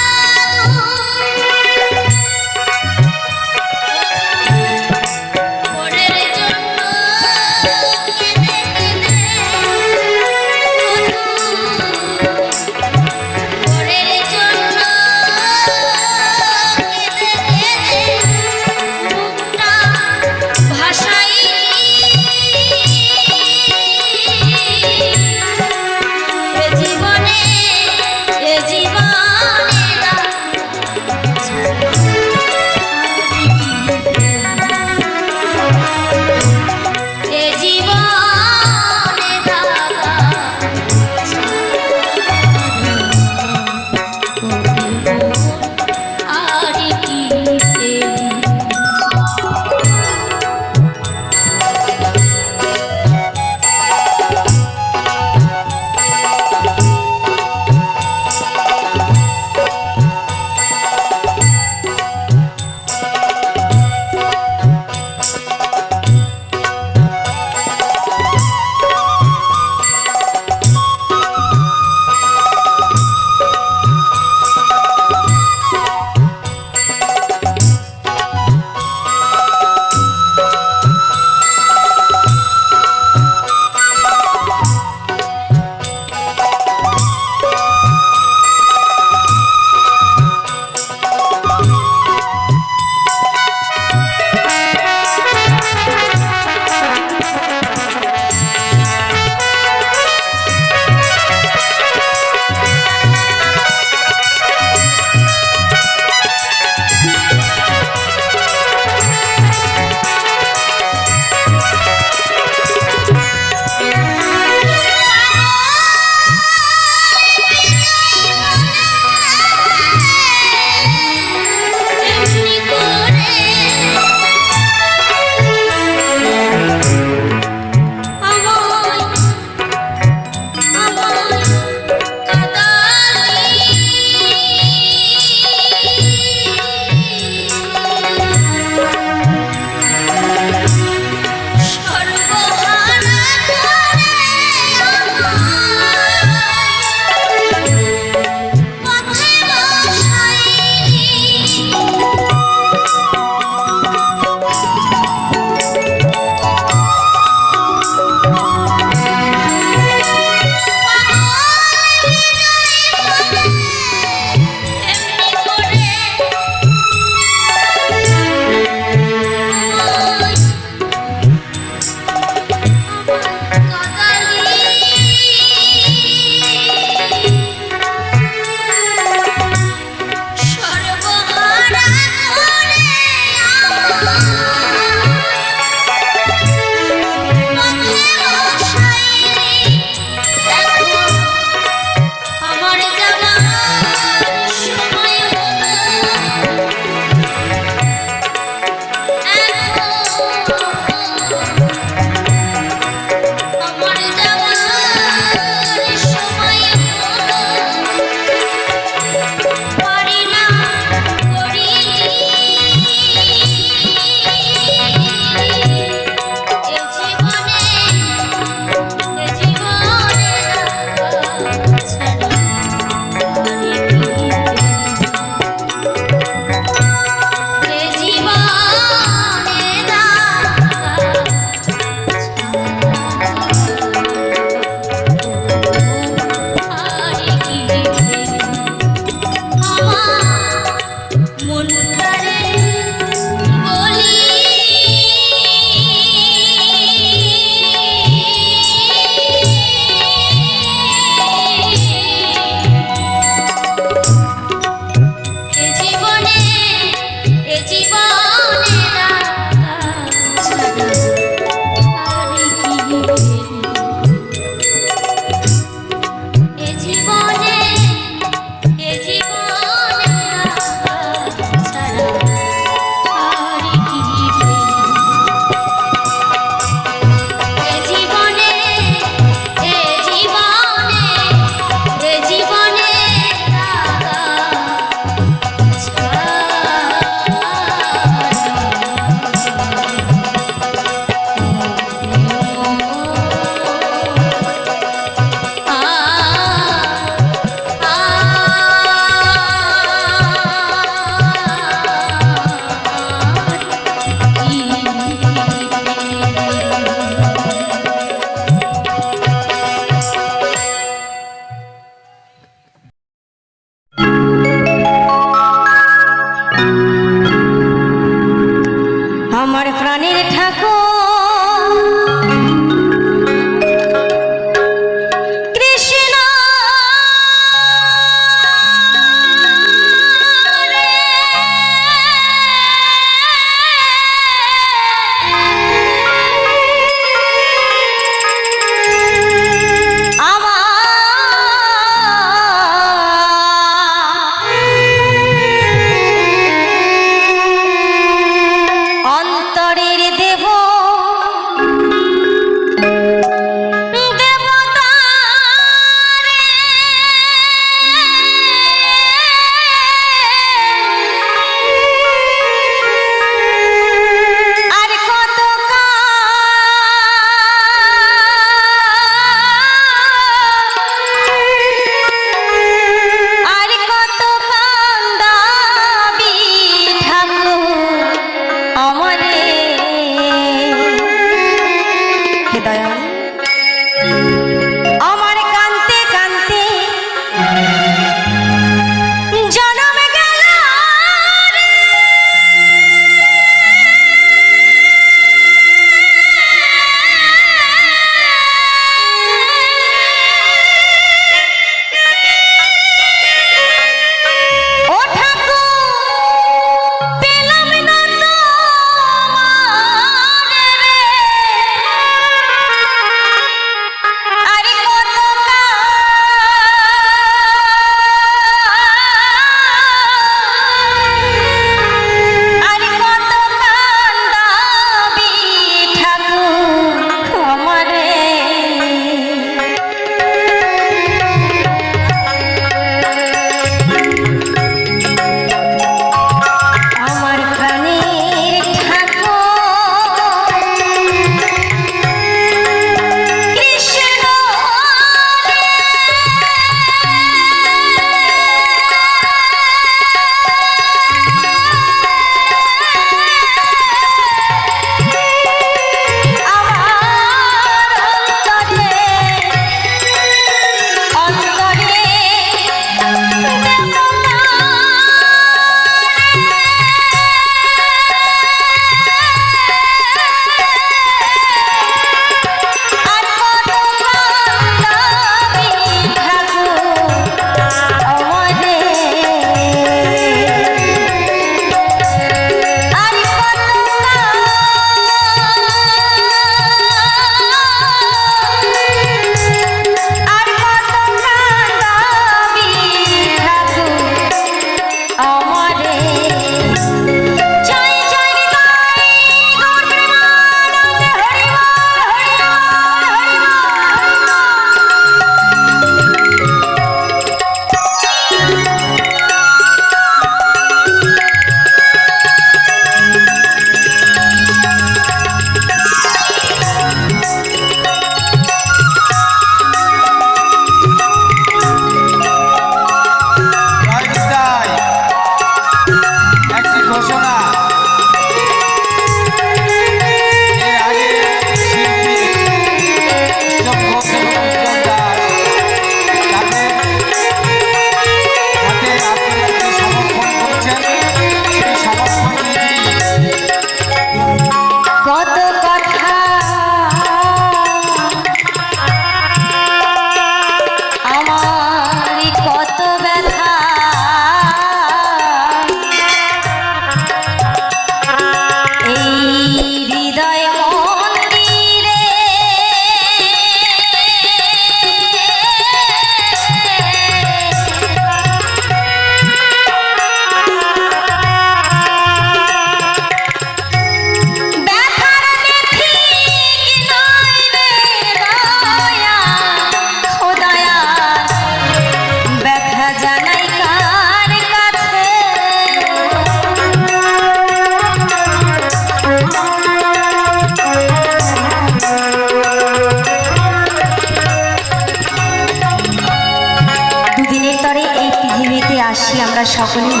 আসি আমরা সকলেই,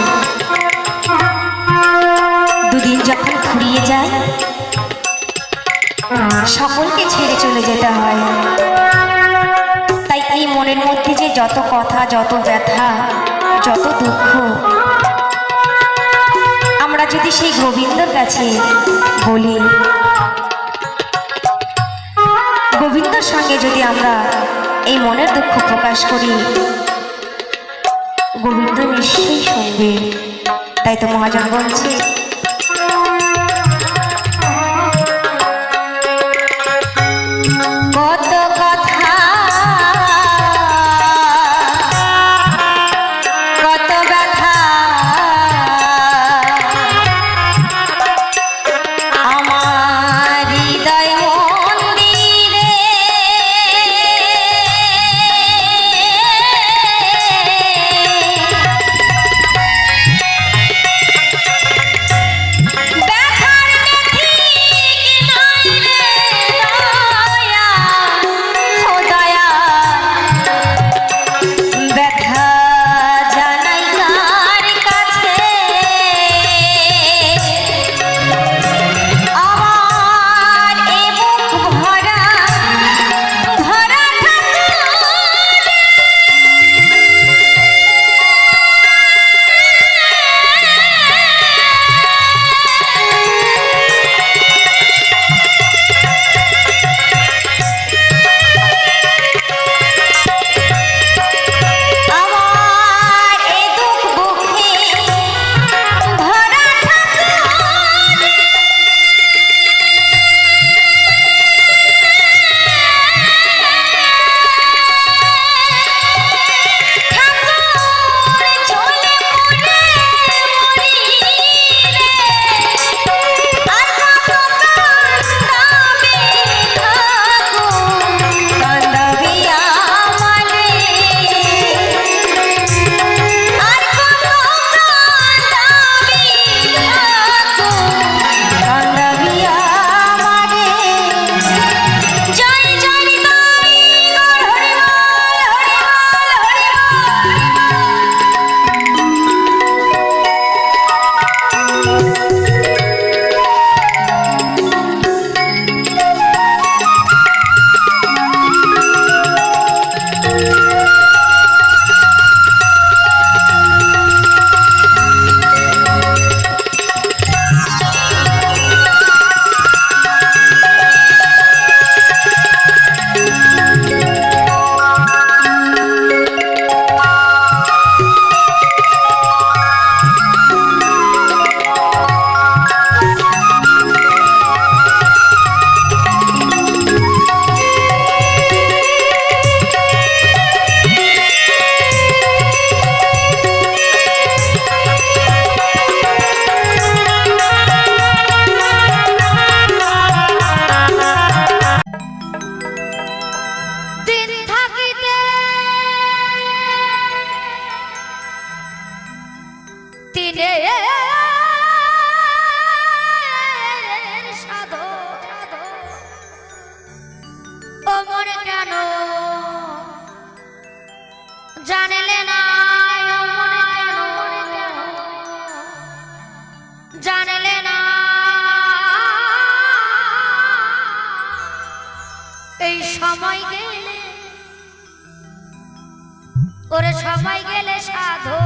দুদিন যখন ফুরিয়ে যায় সকলকে ছেড়ে চলে যেতে হয়। তাই এই মনের মধ্যে যে যত কথা, যত ব্যথা, যত দুঃখ, আমরা যদি সেই গোবিন্দর কাছে বলি, গোবিন্দর সঙ্গে যদি আমরা এই মনের দুঃখ প্রকাশ করি, গোবিন্দ নিশ্চয়ই শুনবে। তাই তো মহাজন বলছে, কত কথা কত ব্যথা আমার হৃদয় মন্দিরে, ব্যথার ঠিক নাই রে দয়া, ও দয়া, ব্যথা জানাই কার কাছে, আমার এ বুক ভরা ভরা ঠাকুর, আমার এ দুঃখ বুকে ভরা ঠাকুর, ঠাকুর চলে পড়ে মরি রে, আর কত কান্দাবে ঠাকুর, কান্দাবি আমারে, আর কত কান্দাবি ঠাকুর, কান্দাবি আমারে। জয় জয় নিতাই গৌর হরি বল, হরি বল, হরি বল। দিন থাকিতে দিনের সাধো, ও মন কেন জানলে না, ও মন কেন জানলে না, এই সময় গেলে, ওরে সময় গেলে সাধো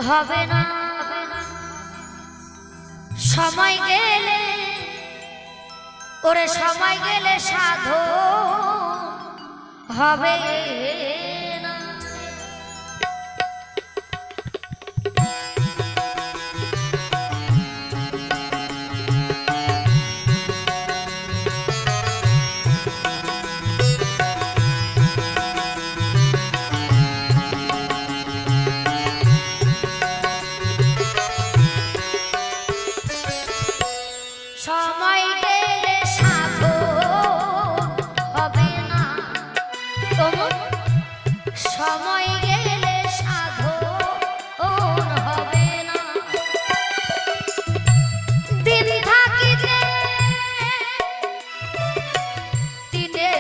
হবে না, সময় গেলে, ওরে সময় গেলে সাধো হবে না। সময় গেলে সাধো হবে না, সময় গেলে সাধো হবে না, দিন থাকিতে দিনে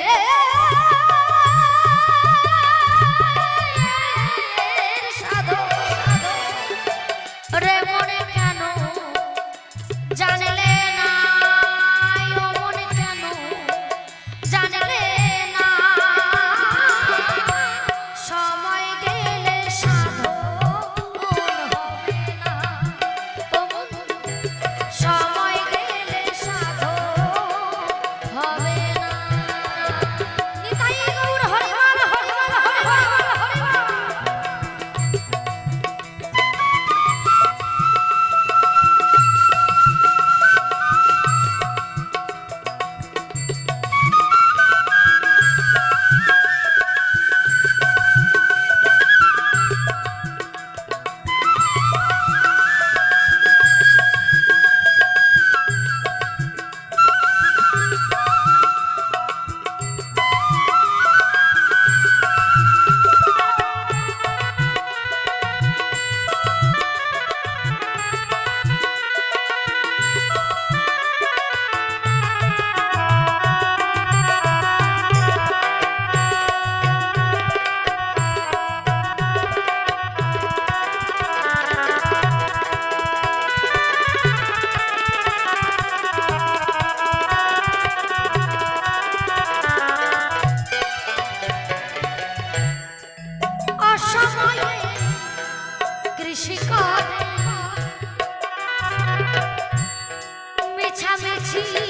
মিছি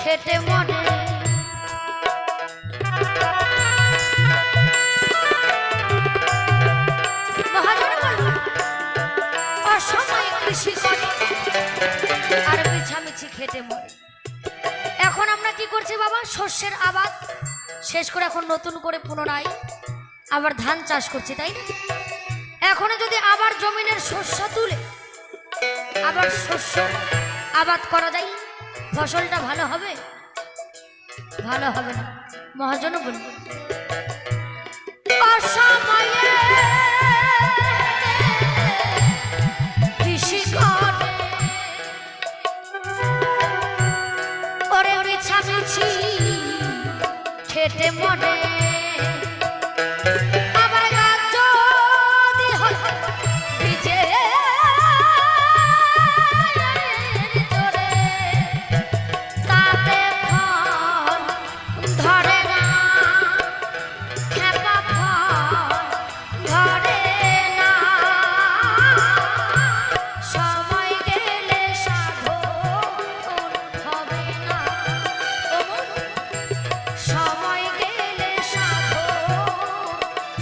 খেটে মনে মহাজন বলল অসময়ে কৃষি করে আর মিছামিছি খেটে মরে। এখন আমরা কি করছি বাবা, শস্যের আবাদ শেষ করে এখন নতুন করে পুনরায় আবার ধান চাষ করছি, তাই না? এখন যদি আবার জমিনের শস্য তুলে আবার শস্য আবাদ করা যায়, ফসলটা ভালো হবে? ভালো হবে না। মহাজন বলব অসময়ে কৃষি করে ওরে মিছামিছি খেটে মনে আবার গাছ যদি হয় ভিজে জোরে তাতে ফল ধরে না, খেপা ফল ধরে না। সময় গেলে সাধন হবে না, সময় গেলে সাধন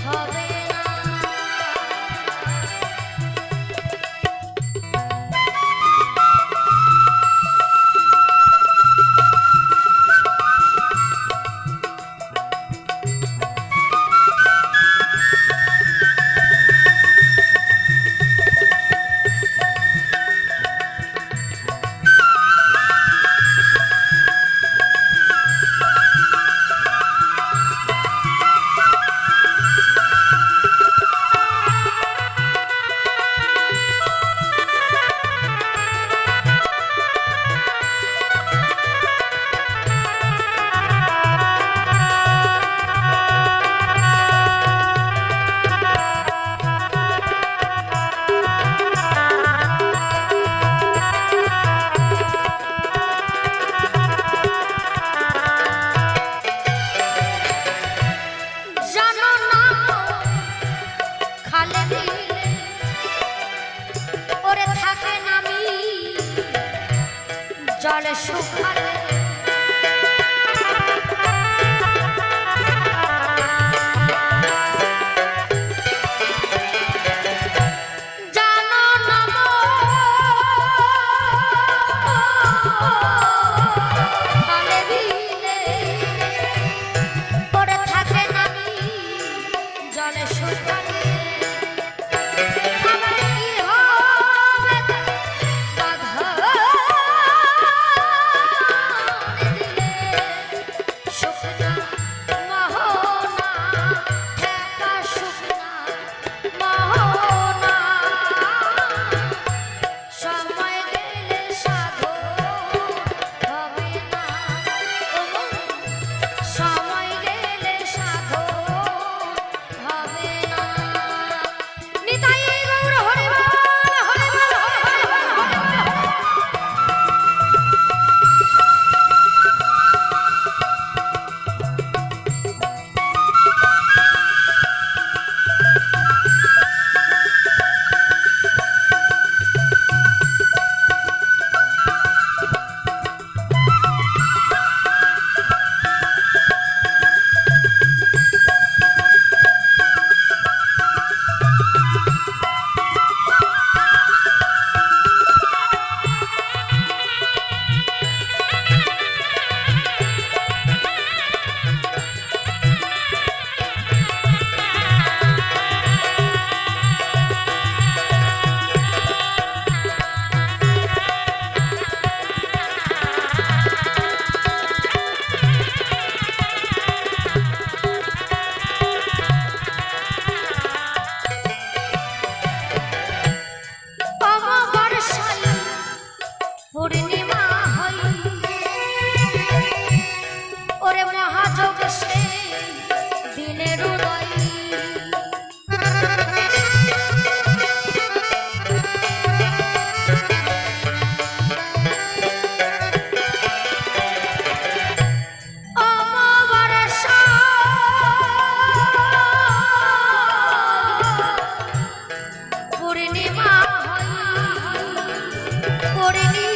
হবে না। জানো না খালে বিলে ওরে থাকে নামি জলে শুকালে জানো না খালে বিলে ওরে থাকে নামি জলে শুকালে আমার কি হবে বাধা দিলে শুকনা মোহনা ঠেকা শুকনা মোহনা সময় গেলে সাধন হবে না, সময় গেলে সাধন হবে না। নিতাই গৌর হরি বল, হরি বল, হরি বল, হরি বল, হরি বল। অমাবস্যায় পূর্ণিমা হই ওরে মহাযোগ সে দিনের উদয় অমাবস্যা পূর্ণিমা হই পূর্ণিমা